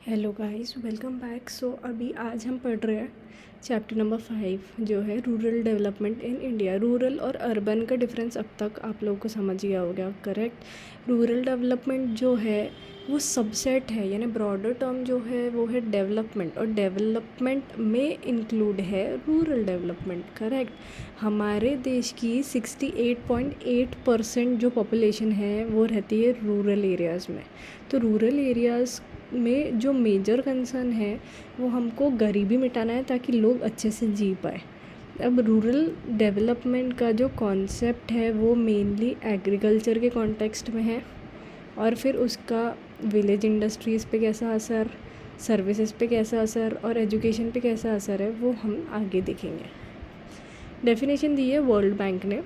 Hello guys, welcome back. अभी आज हम पढ़ रहे हैं चैप्टर नंबर 5 जो है rural development in India. Rural और अर्बन का डिफरेंस अब तक आप लोगों को समझ गया होगा, करेक्ट। रूरल डेवलपमेंट जो है वो सबसेट है, यानी ब्रॉडर टर्म जो है वो है डेवलपमेंट, और डेवलपमेंट में इंक्लूड है रूरल डेवलपमेंट, करेक्ट। हमारे देश की 68.8% जो पॉपुलेशन है वो रहती है रूरल एरियाज़ में। तो रूरल एरियाज़ में जो मेजर कंसर्न है वो हमको गरीबी मिटाना है ताकि लोग अच्छे से जी पाए। अब रूरल डेवलपमेंट का जो कॉन्सेप्ट है वो मेनली एग्रीकल्चर के कॉन्टेक्स्ट में है, और फिर उसका विलेज इंडस्ट्रीज़ पे कैसा असर, सर्विसेज पे कैसा असर और एजुकेशन पे कैसा असर है वो हम आगे देखेंगे। डेफिनेशन दी है वर्ल्ड बैंक ने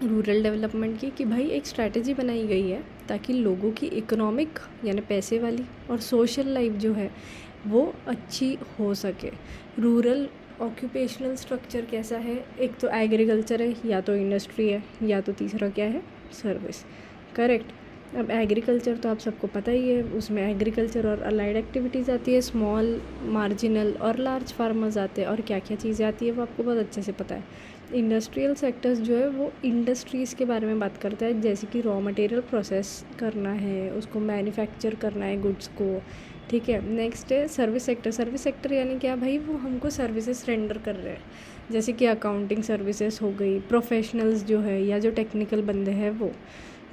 रूरल डेवलपमेंट की कि भाई एक स्ट्रैटेजी बनाई गई है ताकि लोगों की इकोनॉमिक यानी पैसे वाली और सोशल लाइफ जो है वो अच्छी हो सके। रूरल ऑक्यूपेशनल स्ट्रक्चर कैसा है, एक तो एग्रीकल्चर है, या तो इंडस्ट्री है, या तो तीसरा क्या है, सर्विस, करेक्ट। अब एग्रीकल्चर तो आप सबको पता ही है, उसमें एग्रीकल्चर और अलाइड एक्टिविटीज़ आती है, स्मॉल, मार्जिनल और लार्ज फार्मर्स आते हैं, और क्या क्या चीज़ें आती है वो आपको बहुत अच्छे से पता है। इंडस्ट्रियल सेक्टर्स जो है वो इंडस्ट्रीज़ के बारे में बात करता है, जैसे कि रॉ मटेरियल प्रोसेस करना है, उसको मैन्युफैक्चर करना है गुड्स को, ठीक है। नेक्स्ट है सर्विस सेक्टर। सर्विस सेक्टर यानी क्या भाई, वो हमको सर्विसेज रेंडर कर रहे हैं, जैसे कि अकाउंटिंग सर्विसेज हो गई, प्रोफेशनल्स जो है या जो टेक्निकल बंदे हैं वो।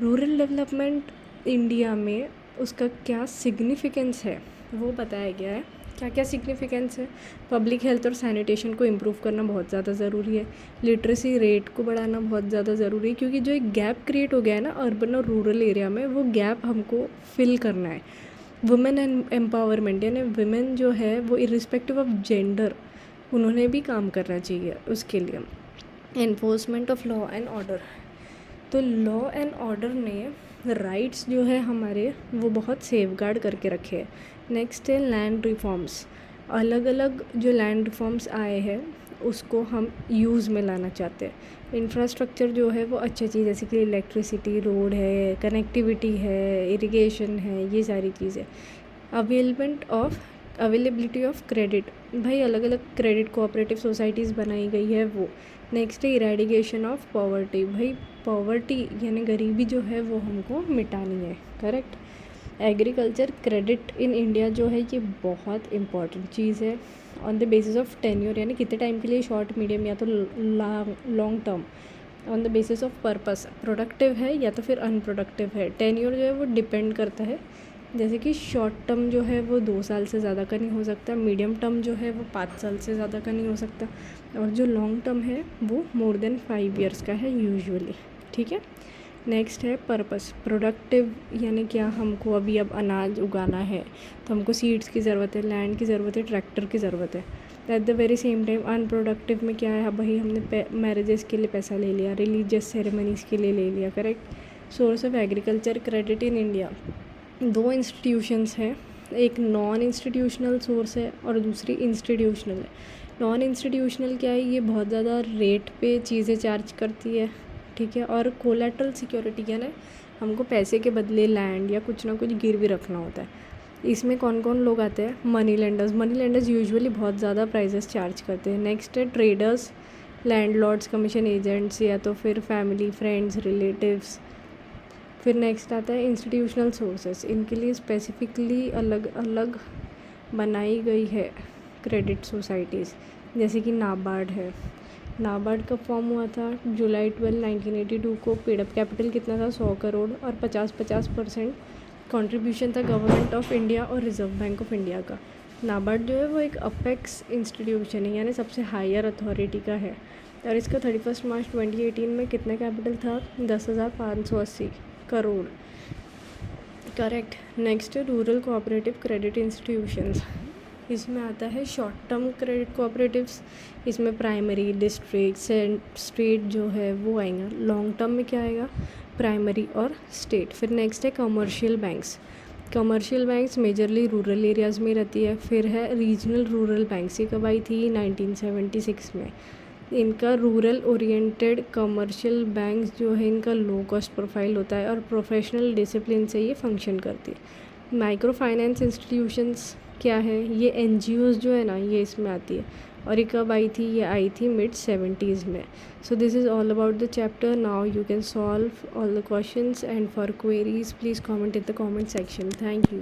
रूरल डेवलपमेंट इंडिया में उसका क्या सिग्निफिकेंस है वो बताया गया है। क्या क्या सिग्निफिकेंस है, पब्लिक हेल्थ और सैनिटेशन को इम्प्रूव करना बहुत ज़्यादा ज़रूरी है, लिटरेसी रेट को बढ़ाना बहुत ज़्यादा ज़रूरी है, क्योंकि जो एक गैप क्रिएट हो गया है ना अर्बन और रूरल एरिया में, वो गैप हमको फिल करना है। वुमेन एम्पावरमेंट यानी वुमेन जो है वो इरिस्पेक्टिव ऑफ जेंडर उन्होंने भी काम करना चाहिए उसके लिए। Enforcement of law and order, तो लॉ एंड ऑर्डर ने राइट्स जो है हमारे वो बहुत सेफगार्ड करके रखे हैं। नेक्स्ट है लैंड रिफॉर्म्स। अलग अलग जो लैंड रिफॉर्म्स आए हैं उसको हम यूज़ में लाना चाहते हैं। इंफ्रास्ट्रक्चर जो है वो अच्छा चीज़, जैसे कि इलेक्ट्रिसिटी, रोड है, कनेक्टिविटी है, इरिगेशन है, ये सारी चीज़ें। अवेलेबिलिटी ऑफ क्रेडिट, भाई अलग अलग क्रेडिट कोऑपरेटिव सोसाइटीज़ बनाई गई है वो। नेक्स्ट है इरेडिकेशन ऑफ पॉवर्टी, भाई पॉवर्टी यानी गरीबी जो है वो हमको मिटानी है, correct. Agriculture credit in India जो है ये बहुत इंपॉर्टेंट चीज़ है। On the basis of tenure यानी कितने टाइम के लिए, शॉर्ट, मीडियम या तो long term. On the basis of purpose, productive है या तो फिर अनप्रोडक्टिव है। टेन्योर जो है वो डिपेंड करता है, जैसे कि शॉर्ट टर्म जो है वो 2 साल से ज़्यादा का नहीं हो सकता, मीडियम टर्म जो है वो 5 साल से ज़्यादा का नहीं हो सकता, और जो लॉन्ग टर्म है वो मोर देन 5 ईयर्स का है यूजुअली, ठीक है। नेक्स्ट है पर्पस। प्रोडक्टिव यानी क्या, हमको अभी अब अनाज उगाना है तो हमको सीड्स की ज़रूरत है, लैंड की ज़रूरत है, ट्रैक्टर की ज़रूरत है। At the very same time unproductive में क्या है, भाई हमने मैरिजेस के लिए पैसा ले लिया, रिलीजियस सेरेमनीज़ के लिए ले लिया, correct. Source of agriculture credit in India, 2 institutions हैं, एक नॉन इंस्टीट्यूशनल सोर्स है और दूसरी इंस्टीट्यूशनल है। नॉन इंस्टीट्यूशनल क्या है, ये बहुत ज़्यादा रेट पे चीज़ें चार्ज करती है, ठीक है, और कोलैटरल सिक्योरिटी यानी हमको पैसे के बदले लैंड या कुछ ना कुछ गिरवी रखना होता है। इसमें कौन कौन लोग आते हैं, money lenders. Money lenders usually बहुत ज़्यादा प्राइजेस चार्ज करते हैं। नेक्स्ट है ट्रेडर्स, लैंडलॉर्ड्स, कमीशन एजेंट्स या तो फिर फैमिली, फ्रेंड्स, रिलेटिव्स। फिर नेक्स्ट आता है इंस्टीट्यूशनल सोर्सेस, इनके लिए स्पेसिफिकली अलग अलग बनाई गई है क्रेडिट सोसाइटीज़, जैसे कि नाबार्ड है। नाबार्ड कब फॉर्म हुआ था, जुलाई 12, 1982 को। पेडअप कैपिटल कितना था, 100 करोड़, और 50% कंट्रीब्यूशन था गवर्नमेंट ऑफ इंडिया और रिजर्व बैंक ऑफ इंडिया का। नाबार्ड जो है वो एक अपेक्स इंस्टीट्यूशन है, यानी सबसे हायर अथॉरिटी का है, और इसका 31 मार्च 2018 में कितना कैपिटल था, 10,580 करोड़, करेक्ट। नेक्स्ट है रूरल कोऑपरेटिव क्रेडिट इंस्टीट्यूशंस। इसमें आता है शॉर्ट टर्म क्रेडिट कोऑपरेटिव्स, इसमें प्राइमरी, डिस्ट्रिक्ट, स्टेट जो है वो आएगा। लॉन्ग टर्म में क्या आएगा, प्राइमरी और स्टेट। फिर नेक्स्ट है commercial banks. Commercial banks majorly rural areas में रहती है। फिर है रीजनल रूरल बैंक्स, ये कब आई थी, 1976 में। इनका रूरल ओरिएंटेड कमर्शियल बैंक्स जो है इनका लो कॉस्ट प्रोफाइल होता है और प्रोफेशनल डिसिप्लिन से ये फंक्शन करती है। माइक्रो फाइनेंस इंस्टीट्यूशंस क्या है, ये एनजीओज़ जो है ना ये इसमें आती है। और ये कब आई थी, ये आई थी मिड-70s में। So this is all about the chapter. Now you can solve all the questions and for queries please comment in the comment section. Thank you.